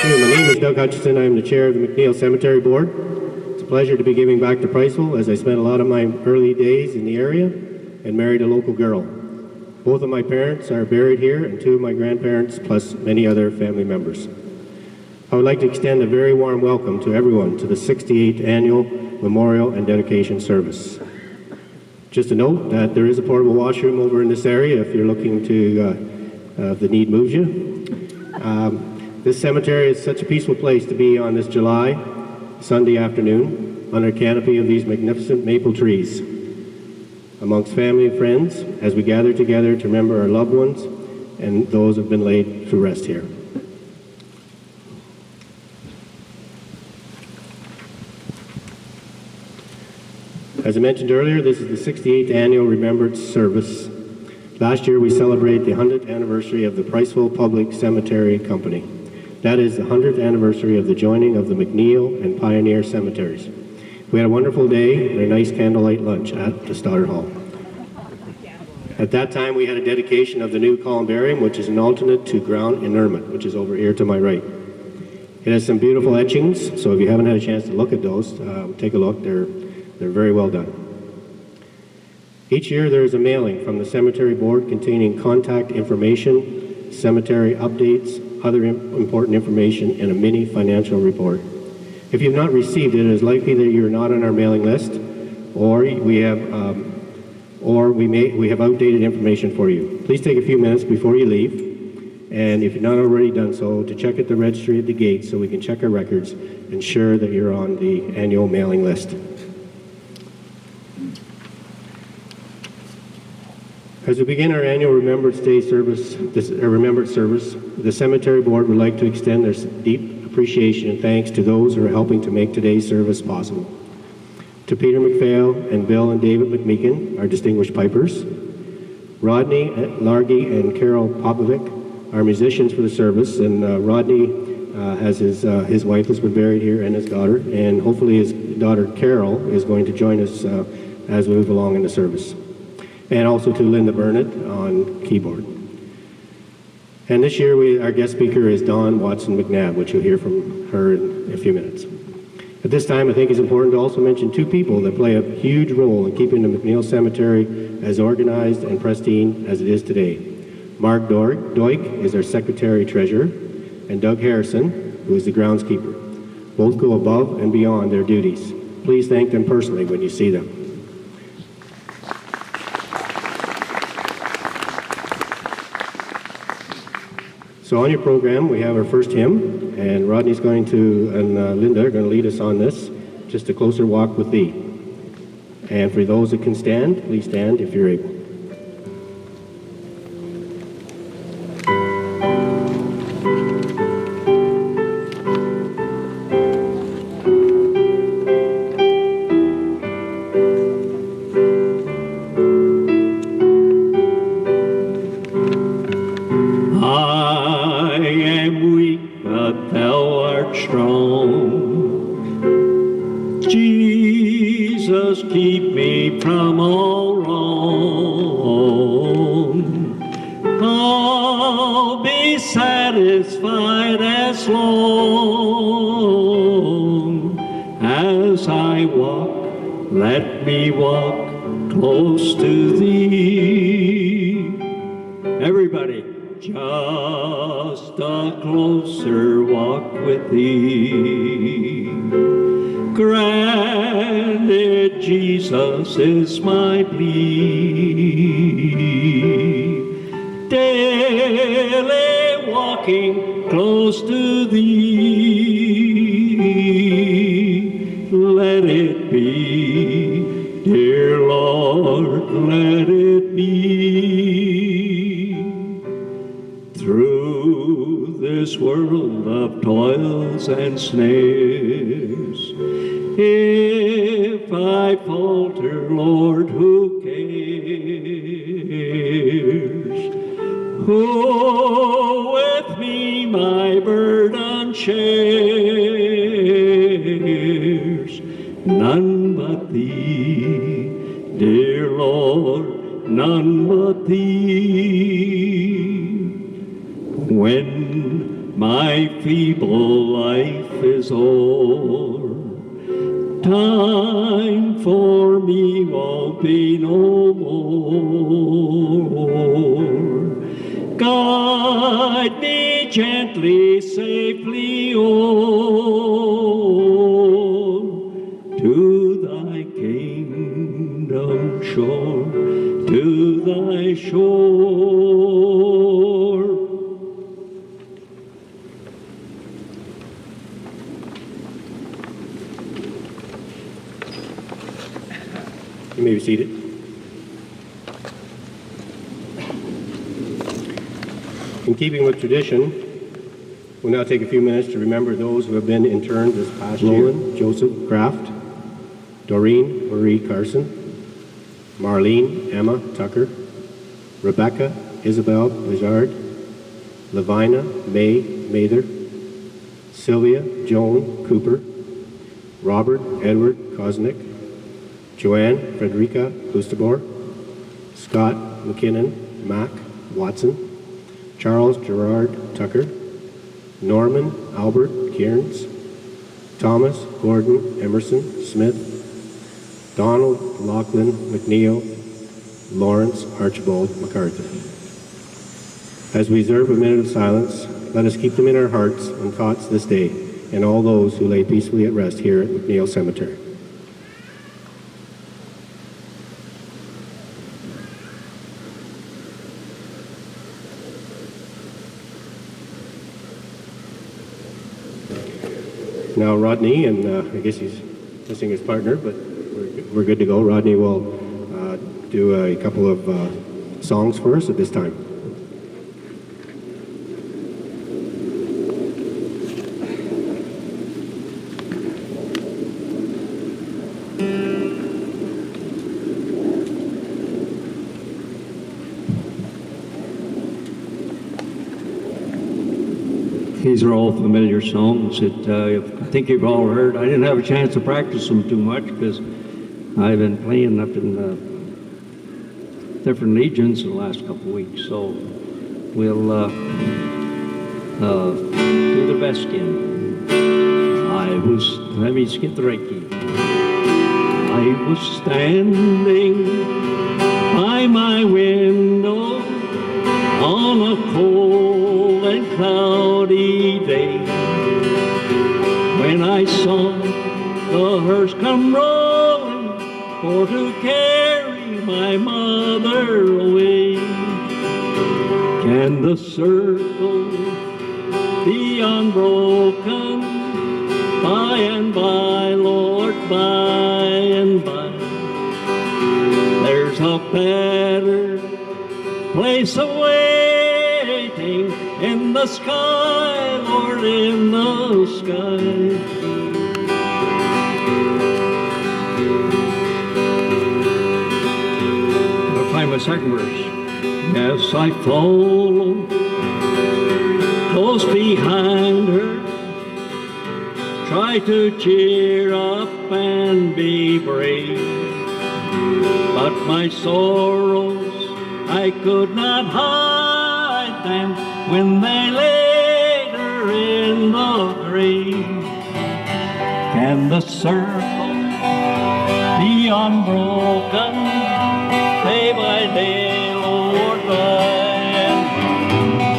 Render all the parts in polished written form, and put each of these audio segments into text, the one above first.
Thank you. My name is Doug Hutchison. I'm the chair of the McNeil Cemetery Board. It's a pleasure to be giving back to Priceville, as I spent a lot of my early days in the area and married a local girl. Both of my parents are buried here, and two of my grandparents, plus many other family members. I would like to extend a very warm welcome to everyone to the 68th Annual Memorial and Dedication Service. Just a note that there is a portable washroom over in this area if you're looking to, if the need moves you. This cemetery is such a peaceful place to be on this July Sunday afternoon under a canopy of these magnificent maple trees, amongst family and friends, as we gather together to remember our loved ones and those who have been laid to rest here. As I mentioned earlier, this is the 68th Annual Remembrance Service. Last year we celebrated the 100th anniversary of the Priceville Public Cemetery Company. That is the 100th anniversary of the joining of the McNeil and Pioneer cemeteries. We had a wonderful day and a nice candlelight lunch at the Stoddard Hall. At that time we had a dedication of the new columbarium, which is an alternate to ground interment, which is over here to my right. It has some beautiful etchings, so if you haven't had a chance to look at those, take a look. They're very well done. Each year there is a mailing from the Cemetery Board containing contact information, cemetery updates, other important information, and a mini financial report. If you've not received it, it is likely that you're not on our mailing list, or we have outdated information for you. Please take a few minutes before you leave, and if you've not already done so, to check at the registry at the gate so we can check our records and ensure that you're on the annual mailing list. As we begin our annual Remembrance Day service, Remembrance service, the Cemetery Board would like to extend their deep appreciation and thanks to those who are helping to make today's service possible. To Peter McPhail and Bill and David McMeekin, our distinguished pipers, Rodney Largy and Carol Popovic, our musicians for the service, and Rodney has his wife has been buried here and his daughter, and hopefully his daughter Carol is going to join us as we move along in the service. And also to Linda Burnett on keyboard. And this year our guest speaker is Dawn Watson McNabb, which you'll hear from her in a few minutes. At this time, I think it's important to also mention two people that play a huge role in keeping the McNeil Cemetery as organized and pristine as it is today. Mark Doig is our Secretary-Treasurer, and Doug Harrison, who is the groundskeeper. Both go above and beyond their duties. Please thank them personally when you see them. So on your program, we have our first hymn, and Rodney's going to, and Linda are going to lead us on this, Just a Closer Walk with Thee. And for those that can stand, please stand if you're able. Is my plea, daily walking close to thee. Let it be, dear Lord, let it be. Through this world of toils and snares, if I falter, Lord, who cares? Who with me my burden shares? None but Thee, dear Lord, none but Thee. When my feeble life is o'er. Time for me won't be no more. Guide me gently, safely on to thy kingdom shore, to thy shore. You may be seated. In keeping with tradition, we'll now take a few minutes to remember those who have been interned this past year. Roland Joseph Kraft, Doreen Marie Carson, Marlene Emma Tucker, Rebecca Isabel Bajard, Lavina May Mather, Sylvia Joan Cooper, Robert Edward Kosnick, Joanne Frederica Gustabor, Scott McKinnon Mac Watson, Charles Gerard Tucker, Norman Albert Cairns, Thomas Gordon Emerson Smith, Donald Lachlan McNeil, Lawrence Archibald MacArthur. As we observe a minute of silence, let us keep them in our hearts and thoughts this day, and all those who lay peacefully at rest here at McNeil Cemetery. Now Rodney, and I guess he's missing his partner, but we're good to go. Rodney will do a couple of songs for us at this time. These are all familiar songs that I think you've all heard. I didn't have a chance to practice them too much because I've been playing up in different legions the last couple of weeks. So we'll do the best in. Let me skip the right key. I was standing by my window on a cold and cloudy day when I saw the hearse come rolling for to carry my mother away. Can the circle be unbroken by and by, Lord, by and by? There's a better place awaiting in the sky, Lord, in the sky. I'll find my second verse. Yes, I follow close behind her, try to cheer up and be brave, but my sorrows I could not hide them when they laid her in the grave. Can the circle be unbroken day by day, Lord, by and by?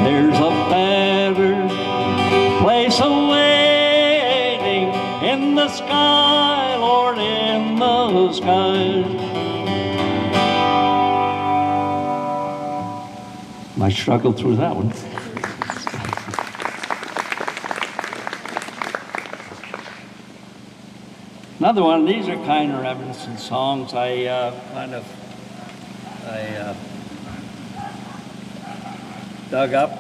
There's a better place awaiting in the sky, Lord, in the sky. I struggled through that one. Another one, these are kind of reminiscent songs. I dug up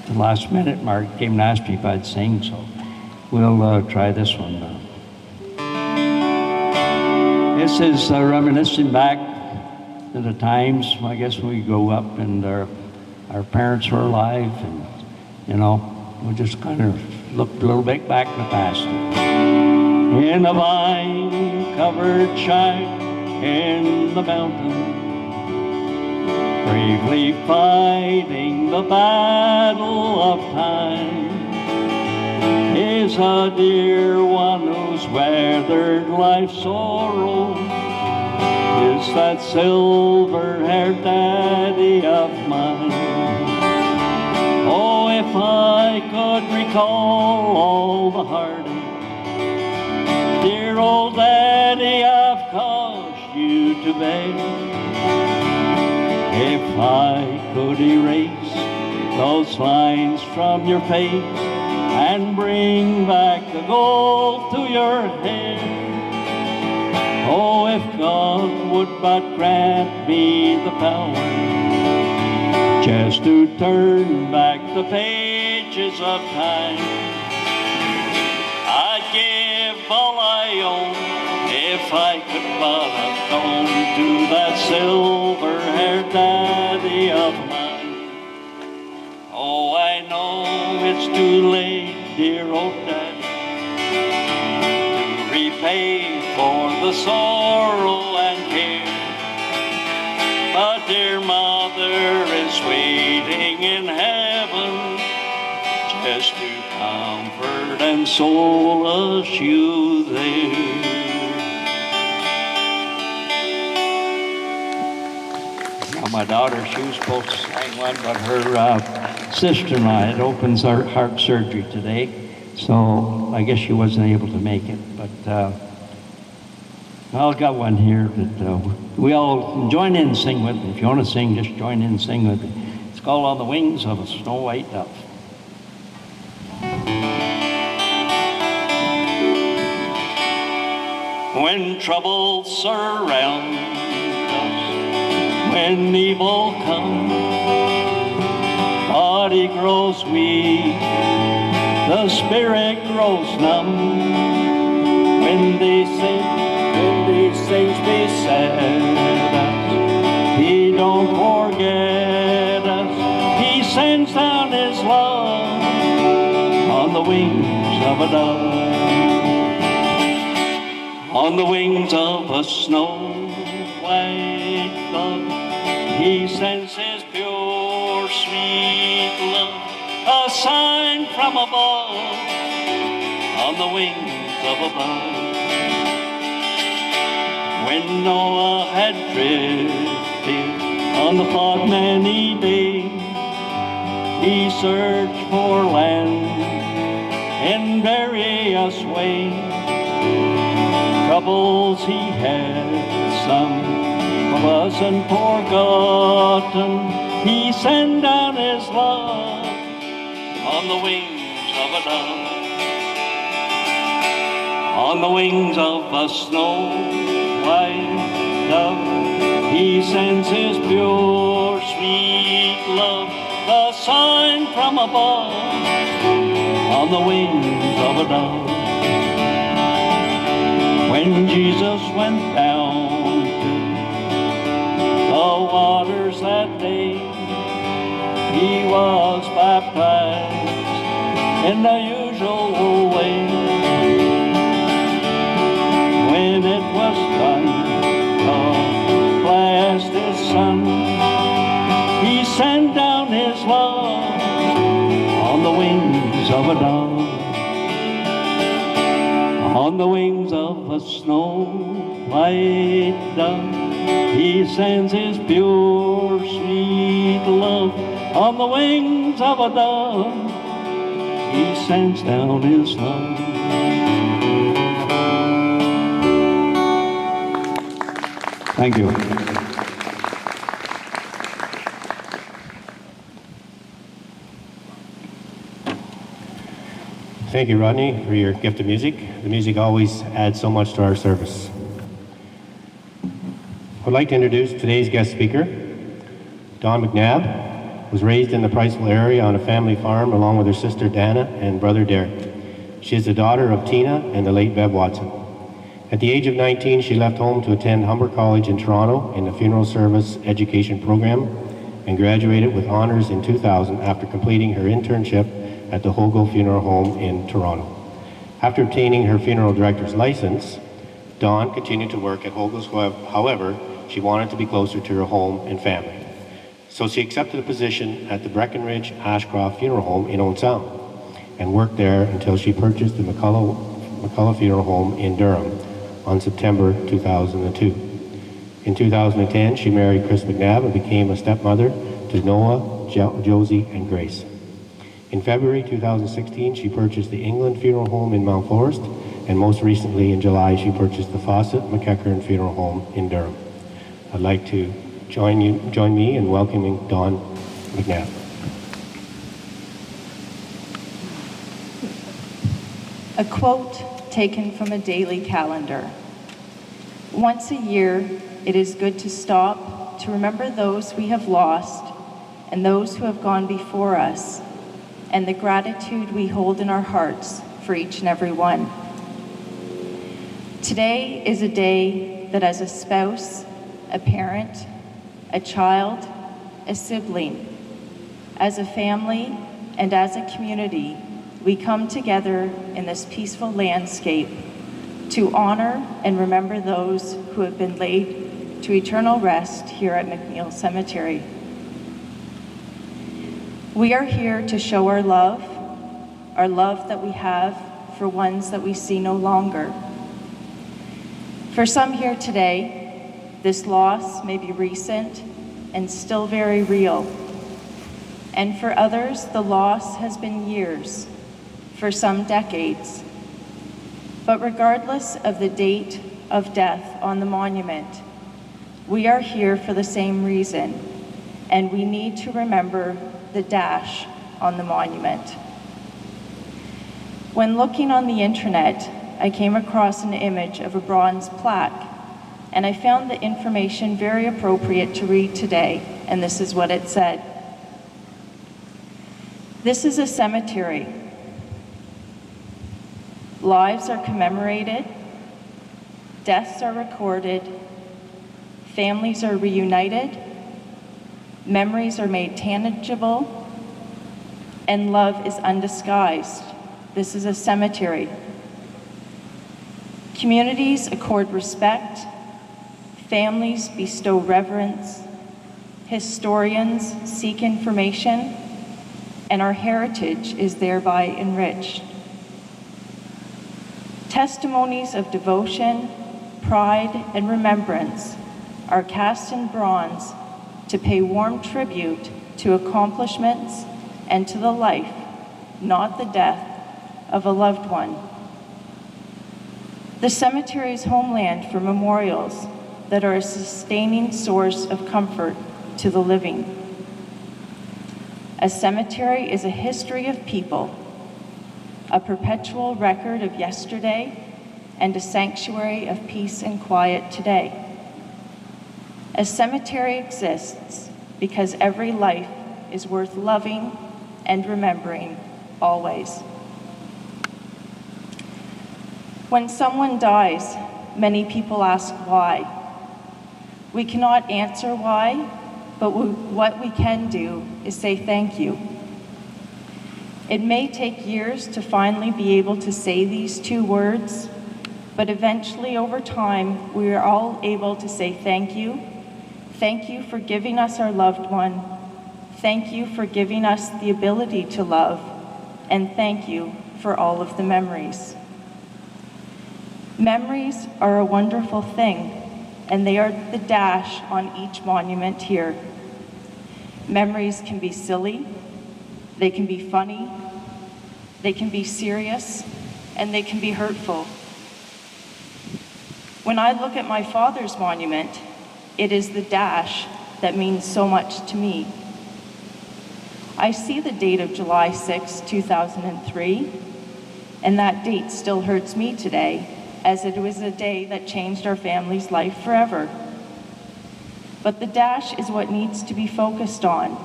the last minute. Mark came and asked me if I'd sing, so we'll try this one now. This is reminiscing back to the times, I guess, when we grew up and our parents were alive, and we just kind of looked a little bit back in the past. In a vine-covered shack in the mountain, bravely fighting the battle of time, is a dear one who's weathered life's sorrow. Is that silver-haired daddy of mine. Oh, if I could recall all the heartache, dear old daddy, I've caused you to bear. If I could erase those lines from your face and bring back the gold to your hair. Oh, if God would but grant me the power just to turn back the pages of time, I'd give all I own if I could but have gone to that silver-haired daddy of mine. Oh, I know it's too late, dear old daddy, to repay for the sorrow and care. But dear mother is waiting in heaven just to comfort and solace you there. Now my daughter, she was supposed to sing one, but her sister-in-law had open heart surgery today, so I guess she wasn't able to make it. But I've got one here that we all join in and sing with. If you want to sing, just join in and sing with me. It's called On the Wings of a Snow White Dove. When troubles surround us, when evil comes, body grows weak, the spirit grows numb. When these things beset us, He don't forget us. He sends down His love on the wings of a dove. On the wings of a snow white dove, He sends His pure, sweet love, a sign from above, on the wings of a dove. When Noah had drifted on the fog many days, he searched for land in various ways. Troubles he had, some wasn't forgotten. He sent down His love on the wings of a dove. On the wings of a snow white dove, He sends His pure, sweet love, a sign from above, on the wings of a dove. When Jesus went down to the waters that day, He was baptized in the usual way. When it was done, God blessed His Son. He sent down His love on the wings of a dove. On the wings of a snow white dove, He sends His pure, sweet love. On the wings of a dove, He sends down His love. Thank you. Thank you, Rodney, for your gift of music. The music always adds so much to our service. I'd like to introduce today's guest speaker. Dawn McNabb was raised in the Priceville area on a family farm along with her sister Dana and brother Derek. She is the daughter of Tina and the late Bev Watson. At the age of 19, she left home to attend Humber College in Toronto in the funeral service education program and graduated with honors in 2000 after completing her internship at the Hogo Funeral Home in Toronto. After obtaining her funeral director's license, Dawn continued to work at Hogo's. However, she wanted to be closer to her home and family. So she accepted a position at the Breckenridge Ashcroft Funeral Home in Owen Sound and worked there until she purchased the McCullough Funeral Home in Durham on September 2002. In 2010, she married Chris McNabb and became a stepmother to Noah, Josie, and Grace. In February 2016, she purchased the England Funeral Home in Mount Forest, and most recently in July, she purchased the Fawcett McEachern Funeral Home in Durham. I'd like to join me in welcoming Dawn McNabb. A quote taken from a daily calendar. Once a year, it is good to stop to remember those we have lost and those who have gone before us, and the gratitude we hold in our hearts for each and every one. Today is a day that as a spouse, a parent, a child, a sibling, as a family, and as a community, we come together in this peaceful landscape to honor and remember those who have been laid to eternal rest here at McNeil Cemetery. We are here to show our love that we have for ones that we see no longer. For some here today, this loss may be recent and still very real. And for others, the loss has been years, for some decades. But regardless of the date of death on the monument, we are here for the same reason, and we need to remember the dash on the monument. When looking on the internet, I came across an image of a bronze plaque, and I found the information very appropriate to read today, and this is what it said. This is a cemetery. Lives are commemorated, deaths are recorded, families are reunited, memories are made tangible, and love is undisguised. This is a cemetery. Communities accord respect, families bestow reverence, historians seek information, and our heritage is thereby enriched. Testimonies of devotion, pride, and remembrance are cast in bronze to pay warm tribute to accomplishments and to the life, not the death, of a loved one. The cemetery is homeland for memorials that are a sustaining source of comfort to the living. A cemetery is a history of people, a perpetual record of yesterday, and a sanctuary of peace and quiet today. A cemetery exists because every life is worth loving and remembering always. When someone dies, many people ask why. We cannot answer why, but what we can do is say thank you. It may take years to finally be able to say these two words, but eventually over time, we are all able to say thank you. Thank you for giving us our loved one. Thank you for giving us the ability to love. And thank you for all of the memories. Memories are a wonderful thing, and they are the dash on each monument here. Memories can be silly, they can be funny, they can be serious, and they can be hurtful. When I look at my father's monument, it is the dash that means so much to me. I see the date of July 6, 2003, and that date still hurts me today, as it was a day that changed our family's life forever. But the dash is what needs to be focused on.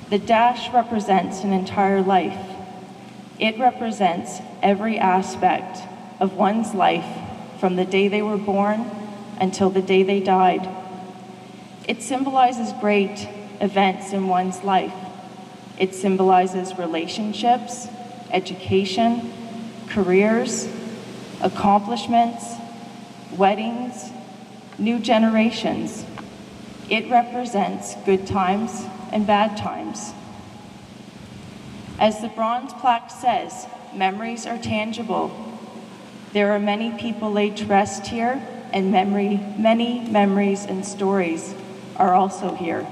The dash represents an entire life. It represents every aspect of one's life from the day they were born until the day they died. It symbolizes great events in one's life. It symbolizes relationships, education, careers, accomplishments, weddings, new generations. It represents good times and bad times. As the bronze plaque says, memories are tangible. There are many people laid to rest here, and many memories and stories are also here.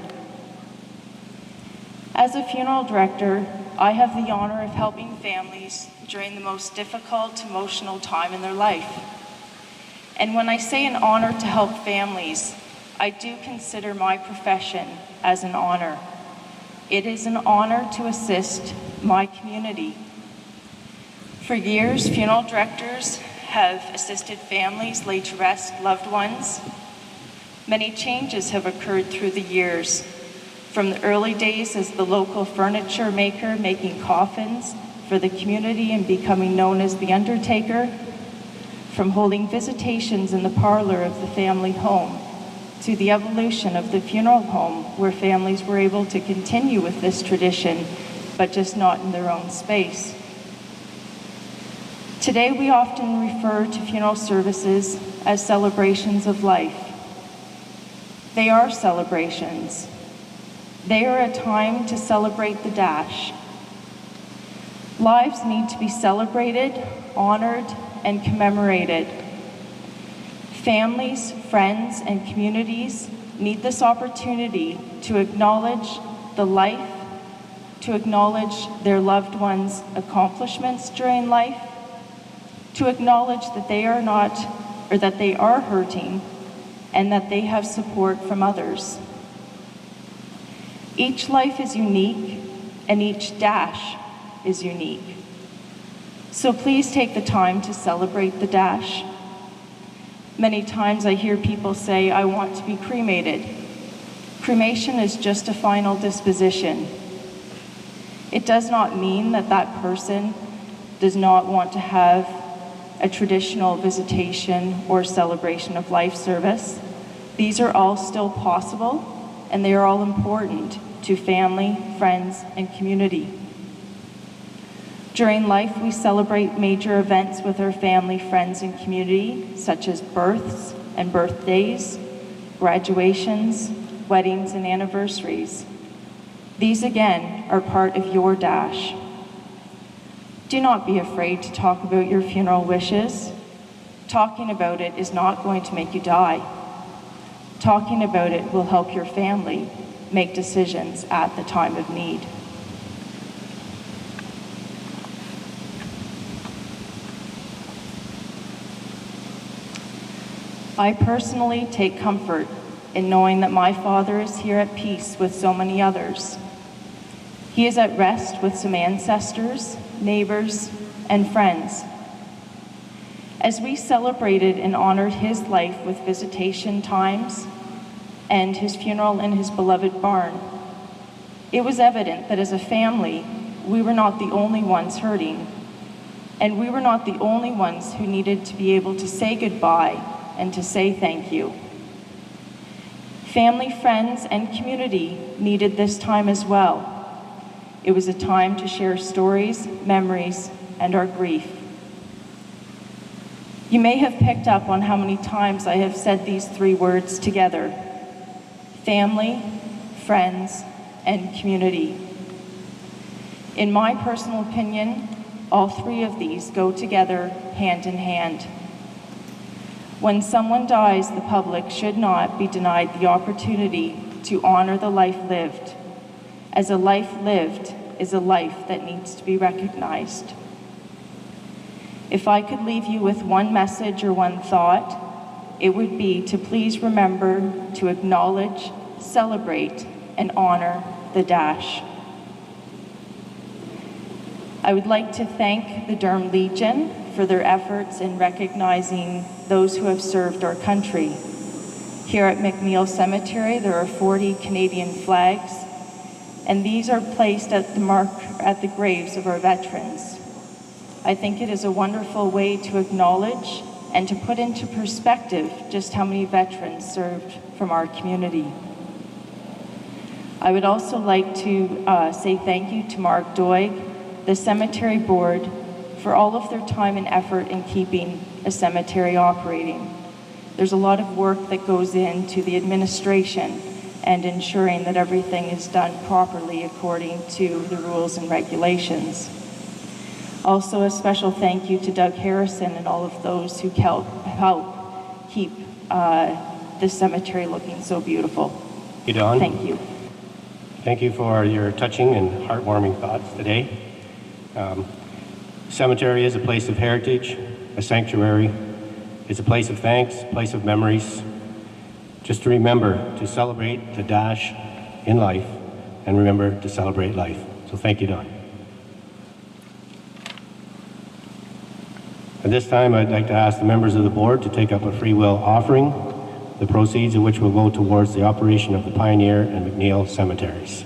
As a funeral director, I have the honor of helping families during the most difficult emotional time in their life. And when I say an honor to help families, I do consider my profession as an honor. It is an honor to assist my community. For years, funeral directors have assisted families lay to rest loved ones. Many changes have occurred through the years, from the early days as the local furniture maker making coffins for the community and becoming known as the undertaker, from holding visitations in the parlor of the family home, to the evolution of the funeral home, where families were able to continue with this tradition, but just not in their own space. Today, we often refer to funeral services as celebrations of life. They are celebrations. They are a time to celebrate the dash. Lives need to be celebrated, honored, and commemorated. Families, friends, and communities need this opportunity to acknowledge the life, to acknowledge their loved ones' accomplishments during life, to acknowledge that they are not, or that they are hurting, and that they have support from others. Each life is unique, and each dash is unique. So please take the time to celebrate the dash. Many times I hear people say, I want to be cremated. Cremation is just a final disposition. It does not mean that that person does not want to have a traditional visitation or celebration of life service. These are all still possible, and they are all important to family, friends, and community. During life, we celebrate major events with our family, friends, and community, such as births and birthdays, graduations, weddings, and anniversaries. These, again, are part of your dash. Do not be afraid to talk about your funeral wishes. Talking about it is not going to make you die. Talking about it will help your family make decisions at the time of need. I personally take comfort in knowing that my father is here at peace with so many others. He is at rest with some ancestors, neighbors, and friends. As we celebrated and honored his life with visitation times and his funeral in his beloved barn, it was evident that as a family, we were not the only ones hurting, and we were not the only ones who needed to be able to say goodbye and to say thank you. Family, friends, and community needed this time as well. It was a time to share stories, memories, and our grief. You may have picked up on how many times I have said these three words together: family, friends, and community. In my personal opinion, all three of these go together hand in hand. When someone dies, the public should not be denied the opportunity to honor the life lived, as a life lived is a life that needs to be recognized. If I could leave you with one message or one thought, it would be to please remember to acknowledge, celebrate, and honor the dash. I would like to thank the Durham Legion for their efforts in recognizing those who have served our country. Here at McNeil Cemetery, there are 40 Canadian flags, and these are placed at the graves of our veterans. I think it is a wonderful way to acknowledge and to put into perspective just how many veterans served from our community. I would also like to say thank you to Mark Doig, the cemetery board, for all of their time and effort in keeping a cemetery operating. There's a lot of work that goes into the administration and ensuring that everything is done properly according to the rules and regulations. Also, a special thank you to Doug Harrison and all of those who help keep the cemetery looking so beautiful. Thank you, Dawn. Thank you. Thank you for your touching and heartwarming thoughts today. Cemetery is a place of heritage, a sanctuary. It's a place of thanks, a place of memories. Just to remember to celebrate the dash in life and remember to celebrate life. So thank you, Don. At this time, I'd like to ask the members of the board to take up a free will offering, the proceeds of which will go towards the operation of the Pioneer and McNeil cemeteries.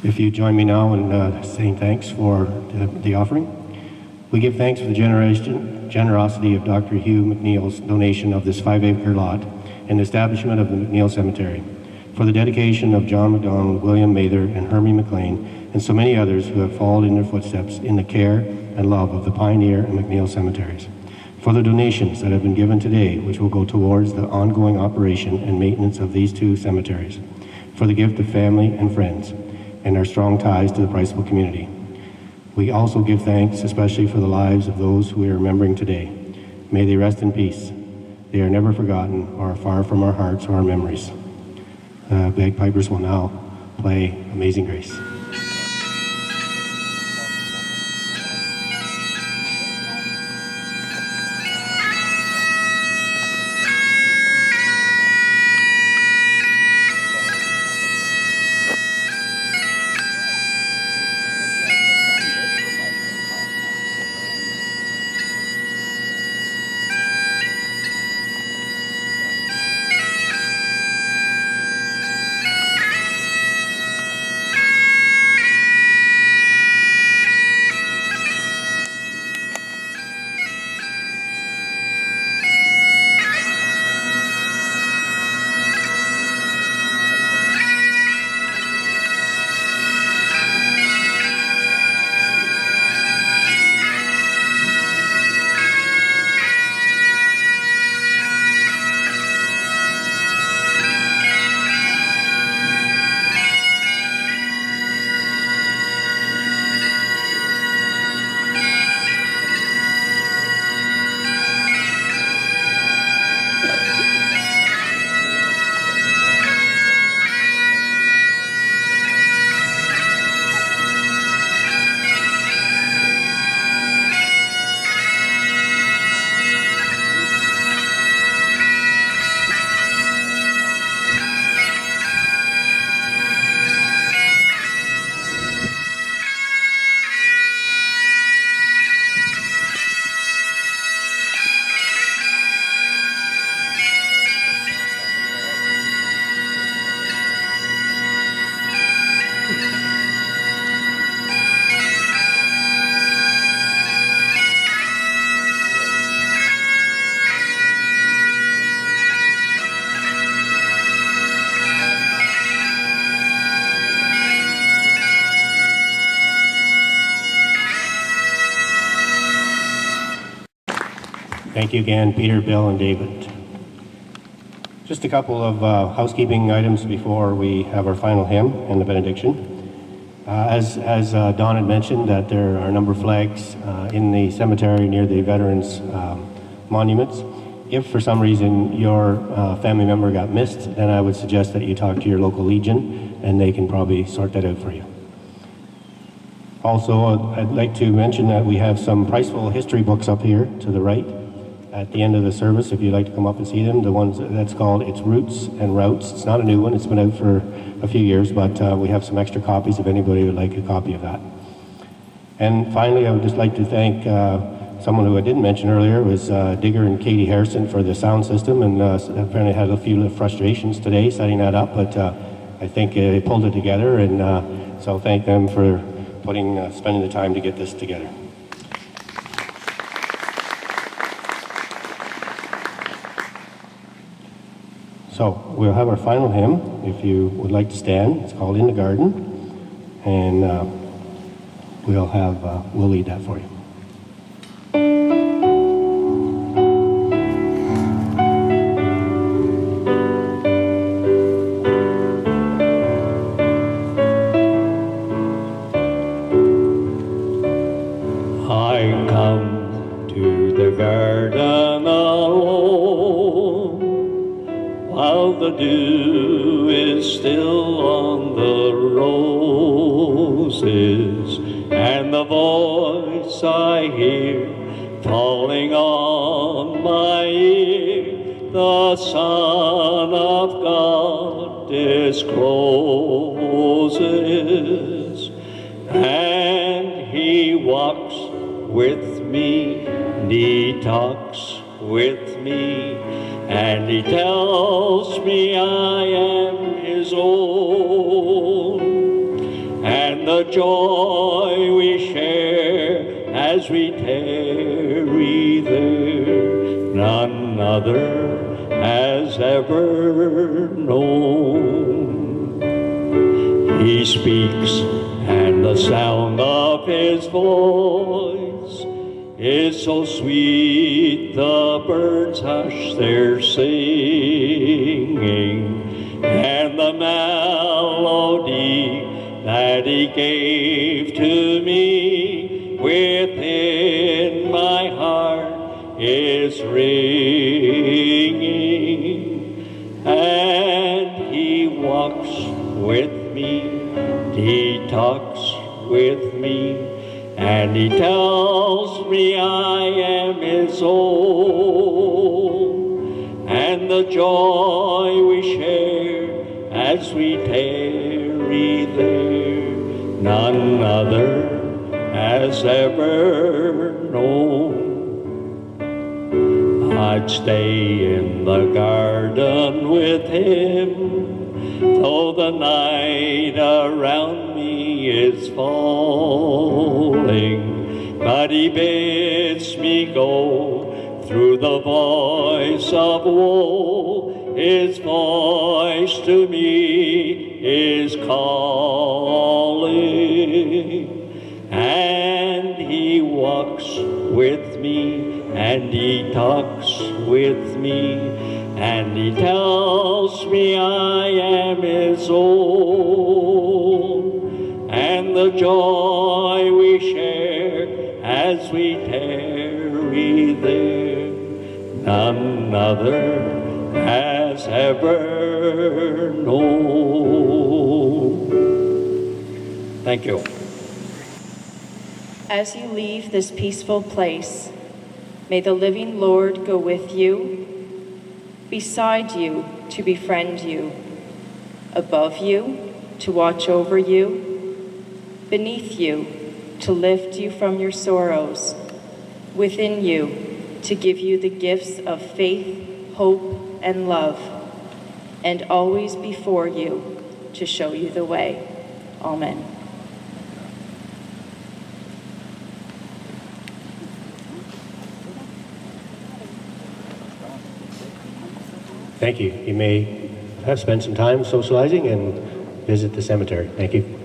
If you join me now in saying thanks for the offering. We give thanks for the generosity of Dr. Hugh McNeil's donation of this 5-acre lot and the establishment of the McNeil Cemetery, for the dedication of John McDonald, William Mather, and Hermie McLean, and so many others who have followed in their footsteps in the care and love of the Pioneer and McNeil cemeteries, for the donations that have been given today, which will go towards the ongoing operation and maintenance of these two cemeteries, for the gift of family and friends, and our strong ties to the Priceville community. We also give thanks especially for the lives of those who we are remembering today. May they rest in peace. They are never forgotten or far from our hearts or our memories. Bagpipers will now play Amazing Grace. Thank you again, Peter, Bill, and David. Just a couple of housekeeping items before we have our final hymn and the benediction. As Don had mentioned, that there are a number of flags in the cemetery near the veterans' monuments. If for some reason your family member got missed, then I would suggest that you talk to your local Legion, and they can probably sort that out for you. Also, I'd like to mention that we have some Priceville history books up here to the right at the end of the service, if you'd like to come up and see them. The ones that's called It's Roots and Routes. It's not a new one, it's been out for a few years, but we have some extra copies if anybody would like a copy of that. And finally, I would just like to thank someone who I didn't mention earlier, was Digger and Katie Harrison for the sound system, and apparently had a few frustrations today setting that up, but I think they pulled it together, and so thank them for spending the time to get this together. So we'll have our final hymn, if you would like to stand. It's called In the Garden, and we'll lead that for you. I come to the garden alone, while the dew is still on the roses, and the voice I hear falling on my ear, the Son of God discloses, and He walks with me, and He talks with me, and He tells me I am His own, and the joy we share as we tarry there, none other has ever known. He speaks, and the sound of His voice is so sweet, the birds hush their singing, and the melody that He gave to me within my heart is ringing, and He walks with me, He talks with me, and He tells me I am His own, and the joy we share as we tarry there, none other has ever known. I'd stay in the garden with Him, though the night around me is falling, but He bids me go through the voice of woe. His voice to me is calling, and He walks with me, and He talks with me, and He tells me I am His own, and the joy we share as we tarry there, none other has ever known. Thank you. As you leave this peaceful place, may the living Lord go with you, beside you to befriend you, above you to watch over you, beneath you to lift you from your sorrows, within you to give you the gifts of faith, hope, and love, and always before you to show you the way. Amen. Thank you. You may have spent some time socializing and visit the cemetery. Thank you.